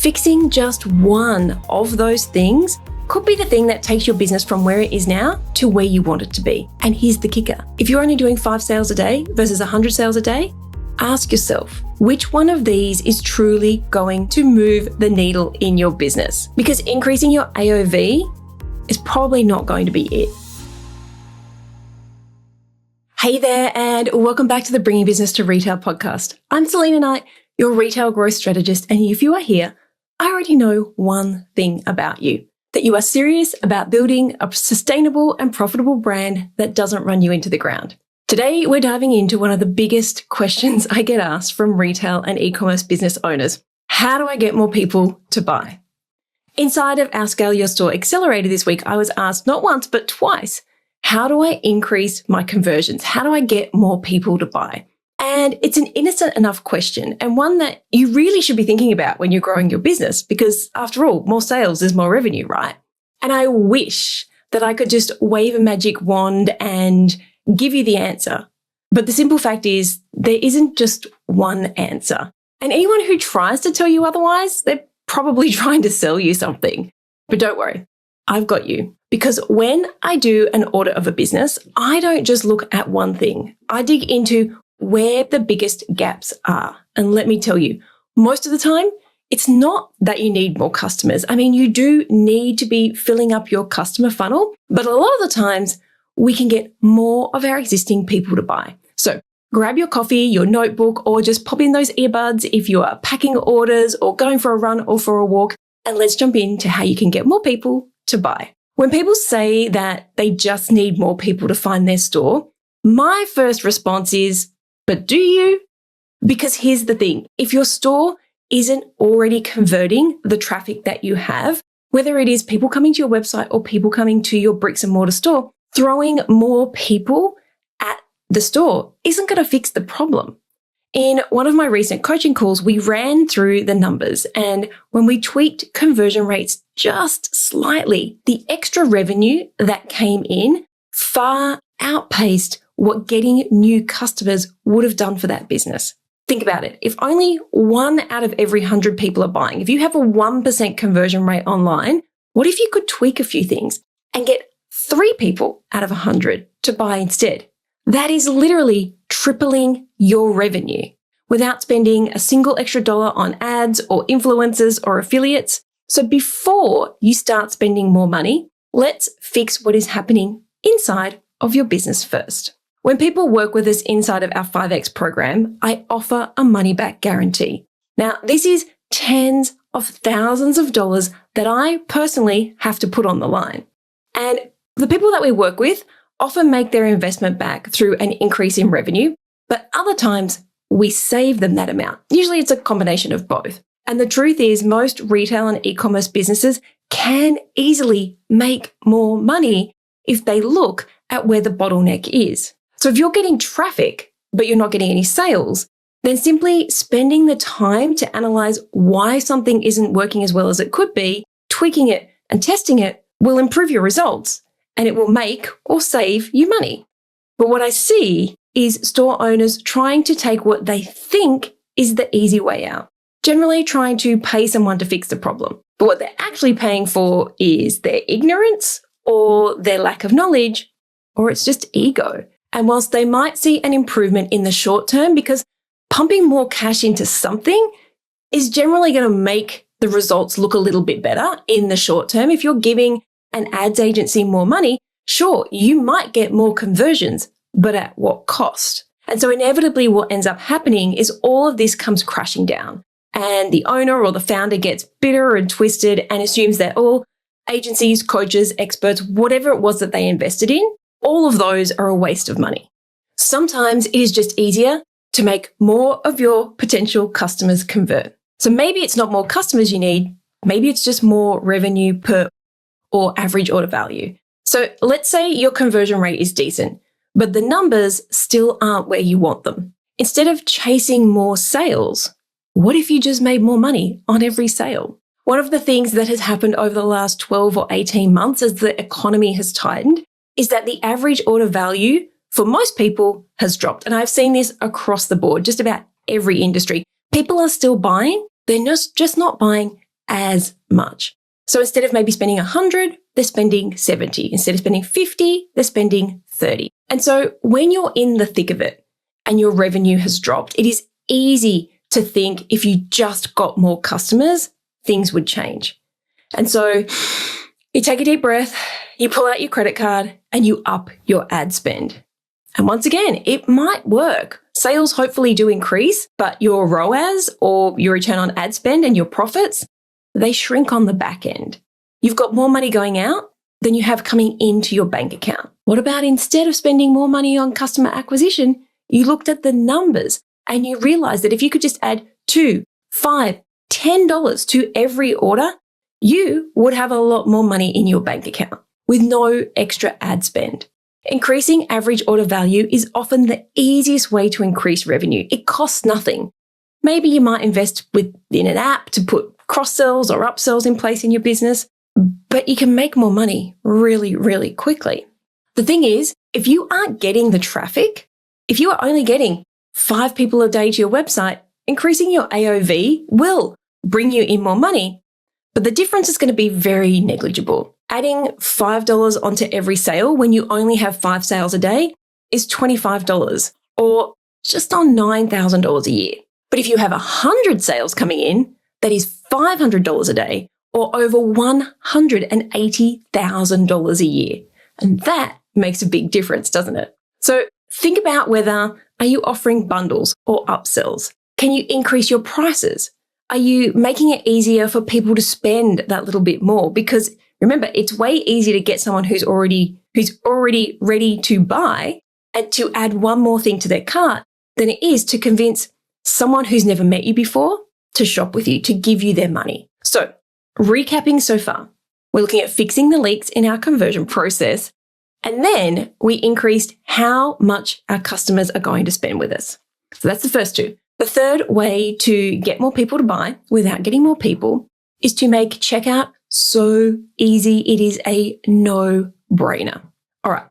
fixing just one of those things could be the thing that takes your business from where it is now to where you want it to be. And here's the kicker. If you're only doing 5 sales a day versus 100 sales a day, ask yourself, which one of these is truly going to move the needle in your business? Because increasing your AOV is probably not going to be it. Hey there, and welcome back to the Bringing Business to Retail podcast. I'm Selena Knight, your retail growth strategist, and if you are here, I already know one thing about you, that you are serious about building a sustainable and profitable brand that doesn't run you into the ground. Today, we're diving into one of the biggest questions I get asked from retail and e-commerce business owners. How do I get more people to buy? Inside of our Scale Your Store Accelerator this week, I was asked not once, but twice, how do I increase my conversions? How do I get more people to buy? And it's an innocent enough question, and one that you really should be thinking about when you're growing your business, because after all, more sales is more revenue, right? And I wish that I could just wave a magic wand and give you the answer. But the simple fact is there isn't just one answer. And anyone who tries to tell you otherwise, they're probably trying to sell you something. But don't worry, I've got you. Because when I do an audit of a business, I don't just look at one thing. I dig into where the biggest gaps are. And let me tell you, most of the time, it's not that you need more customers. I mean, you do need to be filling up your customer funnel, but a lot of the times we can get more of our existing people to buy. So grab your coffee, your notebook, or just pop in those earbuds if you are packing orders or going for a run or for a walk, and let's jump into how you can get more people to buy. When people say that they just need more people to find their store, my first response is, but do you? Because here's the thing. If your store isn't already converting the traffic that you have, whether it is people coming to your website or people coming to your bricks and mortar store, throwing more people at the store isn't going to fix the problem. In one of my recent coaching calls, we ran through the numbers, and when we tweaked conversion rates just slightly, the extra revenue that came in far outpaced what getting new customers would have done for that business. Think about it. If only 1 out of every 100 people are buying, if you have a 1% conversion rate online, what if you could tweak a few things and get 3 people out of 100 to buy instead? That is literally tripling your revenue without spending a single extra dollar on ads or influencers or affiliates. So before you start spending more money, let's fix what is happening inside of your business first. When people work with us inside of our 5X program, I offer a money-back guarantee. Now, this is tens of thousands of dollars that I personally have to put on the line. And the people that we work with often make their investment back through an increase in revenue, but other times we save them that amount. Usually it's a combination of both. And the truth is most retail and e-commerce businesses can easily make more money if they look at where the bottleneck is. So if you're getting traffic, but you're not getting any sales, then simply spending the time to analyze why something isn't working as well as it could be, tweaking it and testing it will improve your results, and it will make or save you money. But what I see is store owners trying to take what they think is the easy way out, generally trying to pay someone to fix the problem. But what they're actually paying for is their ignorance or their lack of knowledge, or it's just ego. And whilst they might see an improvement in the short term, because pumping more cash into something is generally going to make the results look a little bit better in the short term. If you're giving an ads agency more money, sure, you might get more conversions, but at what cost? And so inevitably what ends up happening is all of this comes crashing down, and the owner or the founder gets bitter and twisted and assumes that all agencies, coaches, experts, whatever it was that they invested in, all of those are a waste of money. Sometimes it is just easier to make more of your potential customers convert. So maybe it's not more customers you need, maybe it's just more revenue per or average order value. So let's say your conversion rate is decent, but the numbers still aren't where you want them. Instead of chasing more sales, what if you just made more money on every sale? One of the things that has happened over the last 12 or 18 months as the economy has tightened is that the average order value for most people has dropped. And I've seen this across the board, just about every industry. People are still buying. They're just not buying as much. So instead of maybe spending 100, they're spending 70. Instead of spending 50, they're spending 30. And so when you're in the thick of it and your revenue has dropped, it is easy to think if you just got more customers, things would change. And so you take a deep breath, you pull out your credit card, and you up your ad spend. And once again, it might work. Sales hopefully do increase, but your ROAS, or your return on ad spend, and your profits, they shrink on the back end. You've got more money going out than you have coming into your bank account. What about instead of spending more money on customer acquisition, you looked at the numbers and you realized that if you could just add $2, $5, $10 to every order, you would have a lot more money in your bank account with no extra ad spend. Increasing average order value is often the easiest way to increase revenue. It costs nothing. Maybe you might invest within an app to put cross-sells or upsells in place in your business, but you can make more money really, really quickly. The thing is, if you aren't getting the traffic, if you are only getting 5 people a day to your website, increasing your AOV will bring you in more money, but the difference is going to be very negligible. Adding $5 onto every sale when you only have 5 sales a day is $25, or just on $9,000 a year. But if you have 100 sales coming in, that is $500 a day, or over $180,000 a year. And that makes a big difference, doesn't it? So think about whether, are you offering bundles or upsells? Can you increase your prices? Are you making it easier for people to spend that little bit more? Because remember, it's way easier to get someone who's already ready to buy and to add one more thing to their cart than it is to convince someone who's never met you before to shop with you, to give you their money. So recapping so far, we're looking at fixing the leaks in our conversion process, and then we increased how much our customers are going to spend with us. So that's the first two. The third way to get more people to buy without getting more people is to make checkout so easy. It is a no-brainer. All right.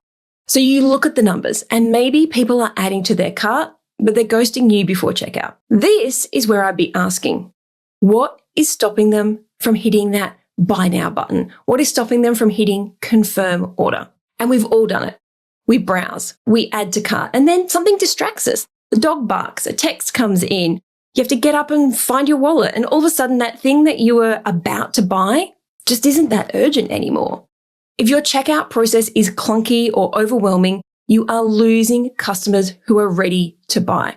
So you look at the numbers and maybe people are adding to their cart, but they're ghosting you before checkout. This is where I'd be asking, what is stopping them from hitting that buy now button? What is stopping them from hitting confirm order? And we've all done it. We browse, we add to cart, and then something distracts us. The dog barks, a text comes in, you have to get up and find your wallet, and all of a sudden that thing that you were about to buy just isn't that urgent anymore. If your checkout process is clunky or overwhelming, you are losing customers who are ready to buy.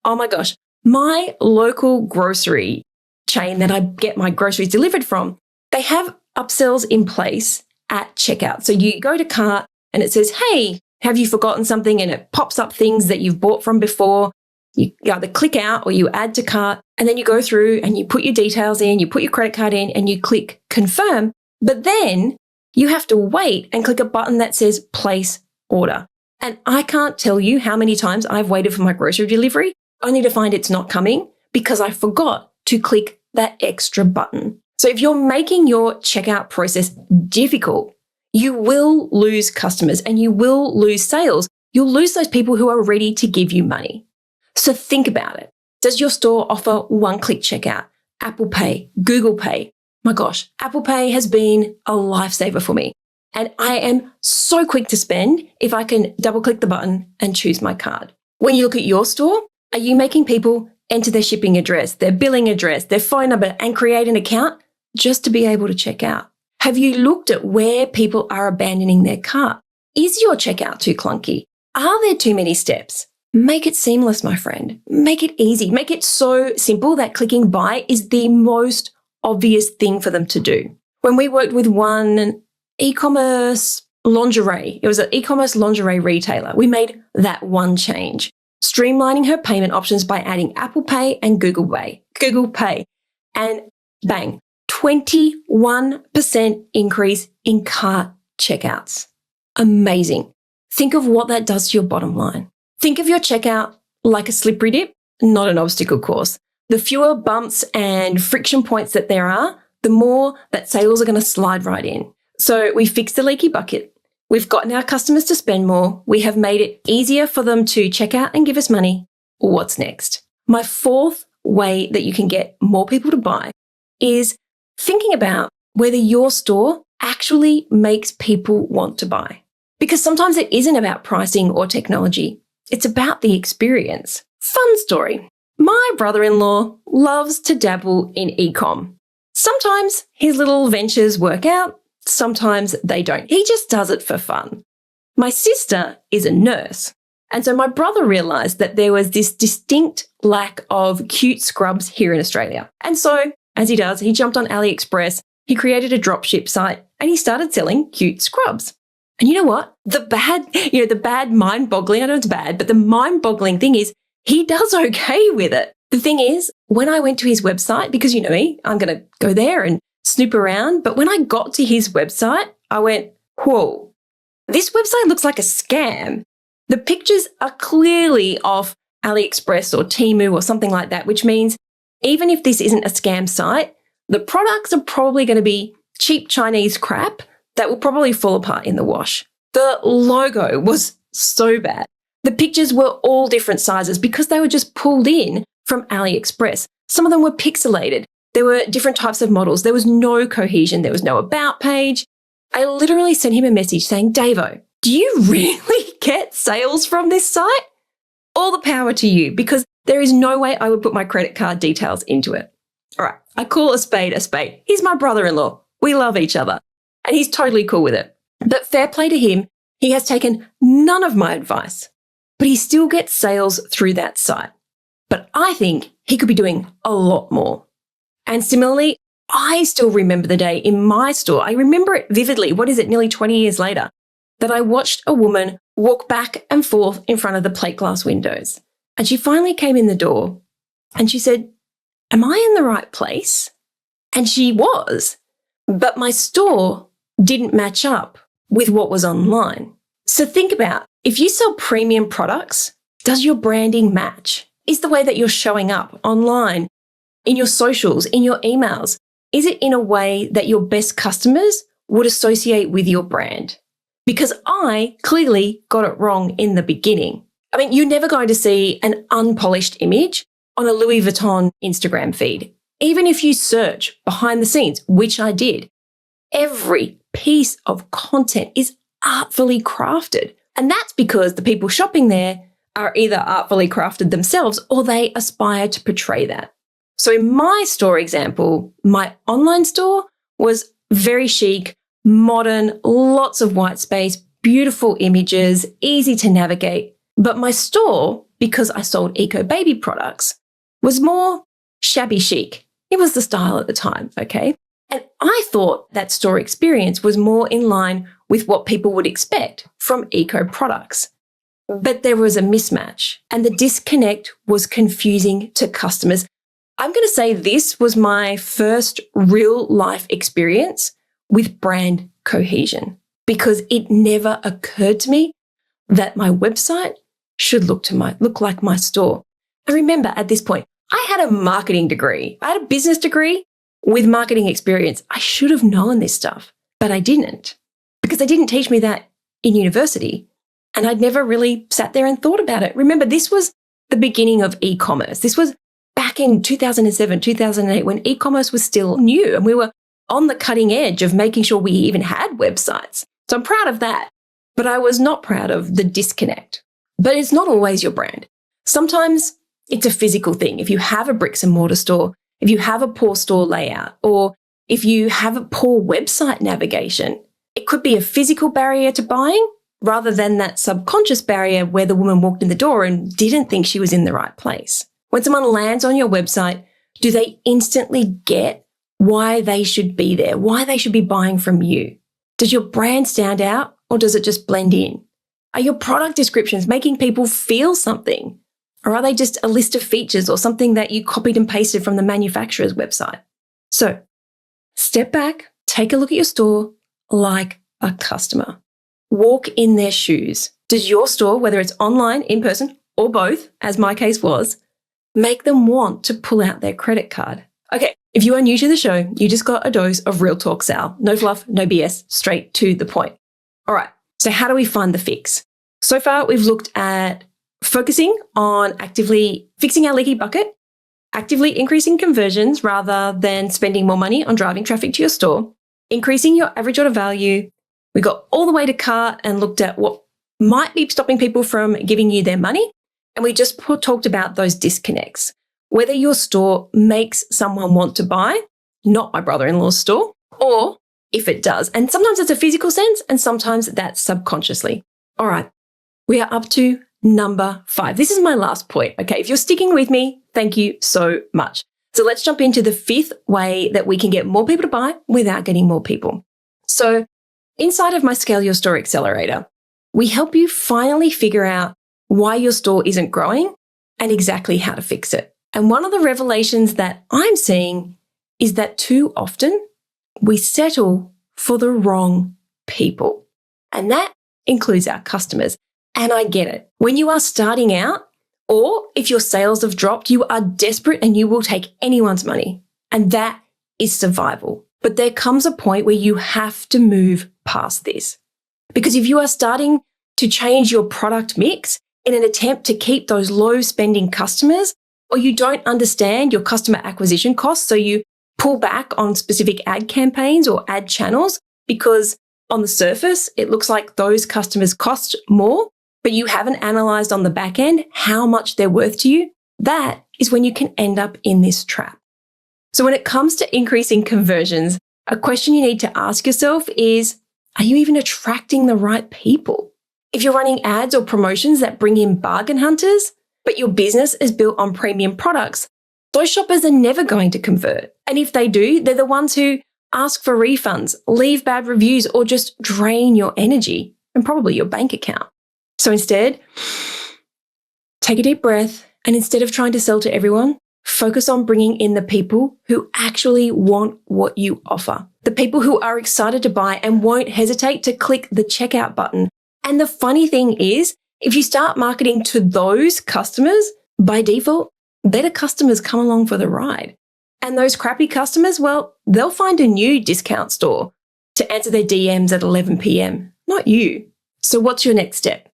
Oh my gosh, my local grocery chain that I get my groceries delivered from, they have upsells in place at checkout. So you go to cart and it says, hey, have you forgotten something? And it pops up things that you've bought from before. You either click out or you add to cart, and then you go through and you put your details in, you put your credit card in, and you click confirm. But then you have to wait and click a button that says place order. And I can't tell you how many times I've waited for my grocery delivery only to find it's not coming because I forgot to click that extra button. So if you're making your checkout process difficult, you will lose customers and you will lose sales. You'll lose those people who are ready to give you money. So think about it. Does your store offer one-click checkout? Apple Pay, Google Pay? My gosh, Apple Pay has been a lifesaver for me. And I am so quick to spend if I can double-click the button and choose my card. When you look at your store, are you making people enter their shipping address, their billing address, their phone number, and create an account just to be able to check out? Have you looked at where people are abandoning their cart? Is your checkout too clunky? Are there too many steps? Make it seamless, my friend. Make it easy. Make it so simple that clicking buy is the most obvious thing for them to do. When we worked with one e-commerce lingerie, it was an e-commerce lingerie retailer, we made that one change, streamlining her payment options by adding Apple Pay and Google Pay, and bang, 21% increase in cart checkouts. Amazing. Think of what that does to your bottom line. Think of your checkout like a slippery dip, not an obstacle course. The fewer bumps and friction points that there are, the more that sales are going to slide right in. So we fixed the leaky bucket. We've gotten our customers to spend more. We have made it easier for them to check out and give us money. What's next? My fourth way that you can get more people to buy is thinking about whether your store actually makes people want to buy. Because sometimes it isn't about pricing or technology. It's about the experience. Fun story. My brother-in-law loves to dabble in e-com. Sometimes his little ventures work out, sometimes they don't. He just does it for fun. My sister is a nurse, and so my brother realised that there was this distinct lack of cute scrubs here in Australia. And so, as he does, he jumped on AliExpress, he created a dropship site, and he started selling cute scrubs. And you know what? The bad mind-boggling, I know it's bad, but the mind-boggling thing is he does okay with it. The thing is, when I went to his website, because you know me, I'm going to go there and snoop around. But when I got to his website, I went, whoa, this website looks like a scam. The pictures are clearly off AliExpress or Temu or something like that, which means even if this isn't a scam site, the products are probably going to be cheap Chinese crap that will probably fall apart in the wash. The logo was so bad. The pictures were all different sizes because they were just pulled in from AliExpress. Some of them were pixelated. There were different types of models. There was no cohesion. There was no about page. I literally sent him a message saying, Davo, do you really get sales from this site? All the power to you, because there is no way I would put my credit card details into it. All right, I call a spade a spade. He's my brother-in-law. We love each other. And he's totally cool with it. But fair play to him, he has taken none of my advice, but he still gets sales through that site. But I think he could be doing a lot more. And similarly, I still remember the day in my store. I remember it vividly. What is it, nearly 20 years later, that I watched a woman walk back and forth in front of the plate glass windows. And she finally came in the door and she said, am I in the right place? And she was, but my store didn't match up with what was online. So think about, if you sell premium products, does your branding match? Is the way that you're showing up online, in your socials, in your emails, is it in a way that your best customers would associate with your brand? Because I clearly got it wrong in the beginning. I mean, you're never going to see an unpolished image on a Louis Vuitton Instagram feed. Even if you search behind the scenes, which I did, every piece of content is artfully crafted. And that's because the people shopping there are either artfully crafted themselves or they aspire to portray that. So in my store example, my online store was very chic, modern, lots of white space, beautiful images, easy to navigate. But my store, because I sold eco baby products, was more shabby chic. It was the style at the time, okay? And I thought that store experience was more in line with what people would expect from eco products. But there was a mismatch and the disconnect was confusing to customers. I'm going to say this was my first real life experience with brand cohesion because it never occurred to me that my website should look like my store. And remember, at this point, I had a marketing degree. I had a business degree with marketing experience. I should have known this stuff, but I didn't because they didn't teach me that in university. And I'd never really sat there and thought about it. Remember, this was the beginning of e-commerce. This was back in 2007, 2008, when e-commerce was still new and we were on the cutting edge of making sure we even had websites. So I'm proud of that, but I was not proud of the disconnect. But it's not always your brand. Sometimes it's a physical thing. If you have a bricks and mortar store, if you have a poor store layout, or if you have a poor website navigation, it could be a physical barrier to buying rather than that subconscious barrier where the woman walked in the door and didn't think she was in the right place. When someone lands on your website, do they instantly get why they should be there, why they should be buying from you? Does your brand stand out or does it just blend in? Are your product descriptions making people feel something? Or are they just a list of features or something that you copied and pasted from the manufacturer's website? So step back, take a look at your store like a customer. Walk in their shoes. Does your store, whether it's online, in person, or both, as my case was, make them want to pull out their credit card? Okay, if you are new to the show, you just got a dose of real talk, Sal. No fluff, no BS, straight to the point. All right, so how do we find the fix? So far, we've looked at focusing on actively fixing our leaky bucket, actively increasing conversions rather than spending more money on driving traffic to your store, increasing your average order value. We got all the way to cart and looked at what might be stopping people from giving you their money. And we just talked about those disconnects, whether your store makes someone want to buy, not my brother-in-law's store, or if it does. And sometimes it's a physical sense and sometimes that's subconsciously. All right, we are up to number 5. This is my last point. Okay, if you're sticking with me, thank you so much. So let's jump into the 5th way that we can get more people to buy without getting more people. So inside of my Scale Your Store Accelerator, we help you finally figure out why your store isn't growing and exactly how to fix it. And one of the revelations that I'm seeing is that too often we settle for the wrong people. And that includes our customers. And I get it. When you are starting out, or if your sales have dropped, you are desperate and you will take anyone's money. And that is survival. But there comes a point where you have to move past this. Because if you are starting to change your product mix in an attempt to keep those low spending customers, or you don't understand your customer acquisition costs, so you pull back on specific ad campaigns or ad channels because on the surface, it looks like those customers cost more, but you haven't analyzed on the back end how much they're worth to you, that is when you can end up in this trap. So when it comes to increasing conversions, a question you need to ask yourself is, are you even attracting the right people? If you're running ads or promotions that bring in bargain hunters, but your business is built on premium products, those shoppers are never going to convert. And if they do, they're the ones who ask for refunds, leave bad reviews, or just drain your energy and probably your bank account. So instead, take a deep breath, and instead of trying to sell to everyone, focus on bringing in the people who actually want what you offer. The people who are excited to buy and won't hesitate to click the checkout button. And the funny thing is, if you start marketing to those customers, by default, better customers come along for the ride. And those crappy customers, well, they'll find a new discount store to answer their DMs at 11 p.m., not you. So what's your next step?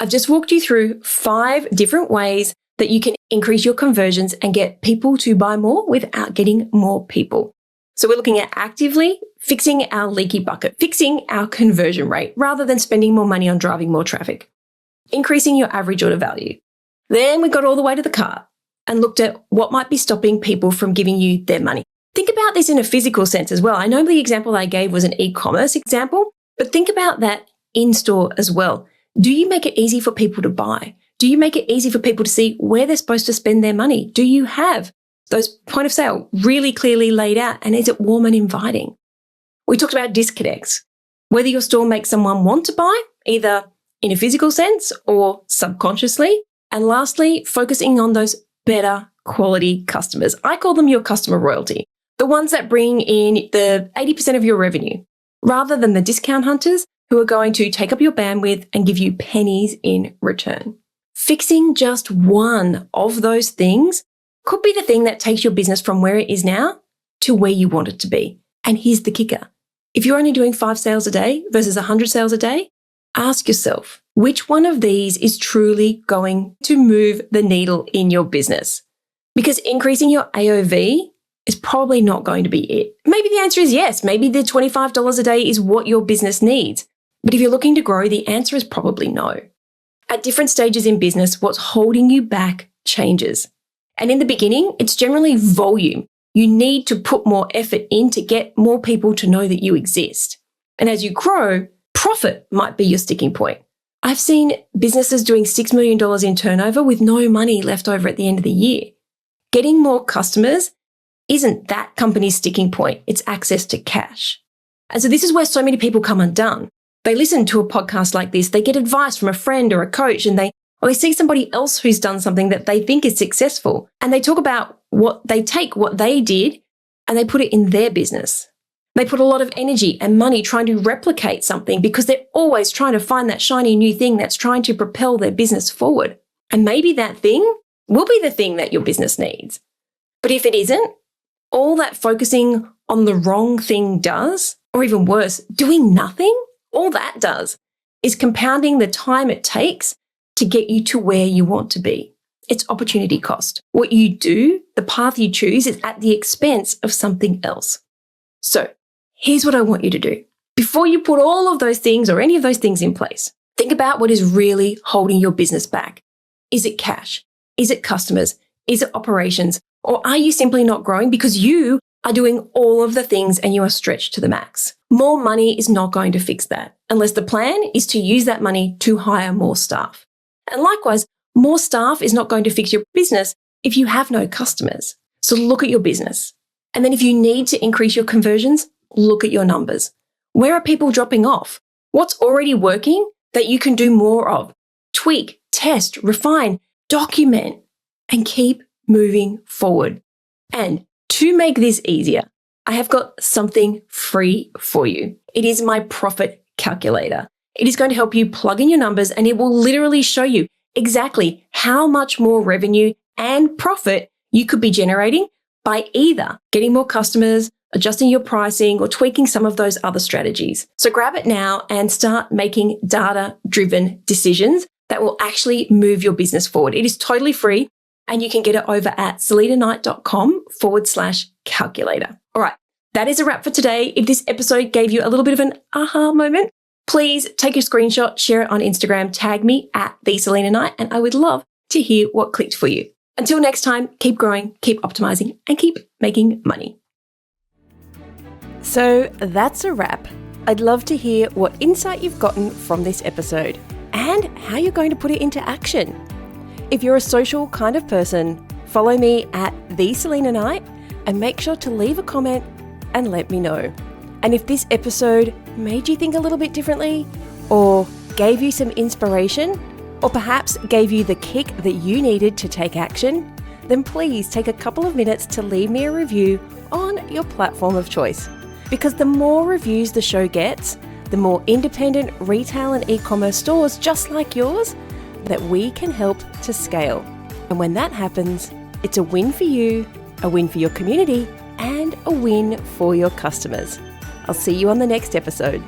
I've just walked you through 5 different ways that you can increase your conversions and get people to buy more without getting more people. So we're looking at actively fixing our leaky bucket, fixing our conversion rate rather than spending more money on driving more traffic, increasing your average order value. Then we got all the way to the cart and looked at what might be stopping people from giving you their money. Think about this in a physical sense as well. I know the example I gave was an e-commerce example, but think about that in-store as well. Do you make it easy for people to buy? Do you make it easy for people to see where they're supposed to spend their money? Do you have those point of sale really clearly laid out? And is it warm and inviting? We talked about disconnects, whether your store makes someone want to buy, either in a physical sense or subconsciously. And lastly, focusing on those better quality customers. I call them your customer royalty, the ones that bring in the 80% of your revenue, rather than the discount hunters who are going to take up your bandwidth and give you pennies in return. Fixing just one of those things could be the thing that takes your business from where it is now to where you want it to be. And here's the kicker. If you're only doing 5 sales a day versus 100 sales a day, ask yourself, which one of these is truly going to move the needle in your business? Because increasing your AOV is probably not going to be it. Maybe the answer is yes. Maybe the $25 a day is what your business needs. But if you're looking to grow, the answer is probably no. At different stages in business, what's holding you back changes. And in the beginning, it's generally volume. You need to put more effort in to get more people to know that you exist. And as you grow, profit might be your sticking point. I've seen businesses doing $6 million in turnover with no money left over at the end of the year. Getting more customers isn't that company's sticking point. It's access to cash. And so this is where so many people come undone. They listen to a podcast like this, they get advice from a friend or a coach, and they see somebody else who's done something that they think is successful. And they talk about what they did and they put it in their business. They put a lot of energy and money trying to replicate something because they're always trying to find that shiny new thing that's trying to propel their business forward. And maybe that thing will be the thing that your business needs. But if it isn't, all that focusing on the wrong thing does, or even worse, doing nothing, all that does is compounding the time it takes to get you to where you want to be. it's opportunity cost. What you do, the path you choose, is at the expense of something else. So here's what I want you to do. Before you put all of those things or any of those things in place, think about what is really holding your business back. Is it cash? Is it customers? Is it operations? Or are you simply not growing because you are doing all of the things and you are stretched to the max? More money is not going to fix that unless the plan is to use that money to hire more staff. And likewise, more staff is not going to fix your business if you have no customers. So look at your business. And then if you need to increase your conversions, look at your numbers. Where are people dropping off? What's already working that you can do more of? Tweak, test, refine, document, and keep moving forward. And to make this easier, I have got something free for you. It is my profit calculator. It is going to help you plug in your numbers and it will literally show you exactly how much more revenue and profit you could be generating by either getting more customers, adjusting your pricing, or tweaking some of those other strategies. So grab it now and start making data-driven decisions that will actually move your business forward. It is totally free and you can get it over at selinaknight.com/calculator. All right, that is a wrap for today. If this episode gave you a little bit of an aha moment, please take a screenshot, share it on Instagram, tag me at @theselinaknight, and I would love to hear what clicked for you. Until next time, keep growing, keep optimizing, and keep making money. So that's a wrap. I'd love to hear what insight you've gotten from this episode and how you're going to put it into action. If you're a social kind of person, follow me at @theselinaknight and make sure to leave a comment and let me know. And if this episode made you think a little bit differently, or gave you some inspiration, or perhaps gave you the kick that you needed to take action, then please take a couple of minutes to leave me a review on your platform of choice. Because the more reviews the show gets, the more independent retail and e-commerce stores just like yours that we can help to scale. And when that happens, it's a win for you, a win for your community, and a win for your customers. I'll see you on the next episode.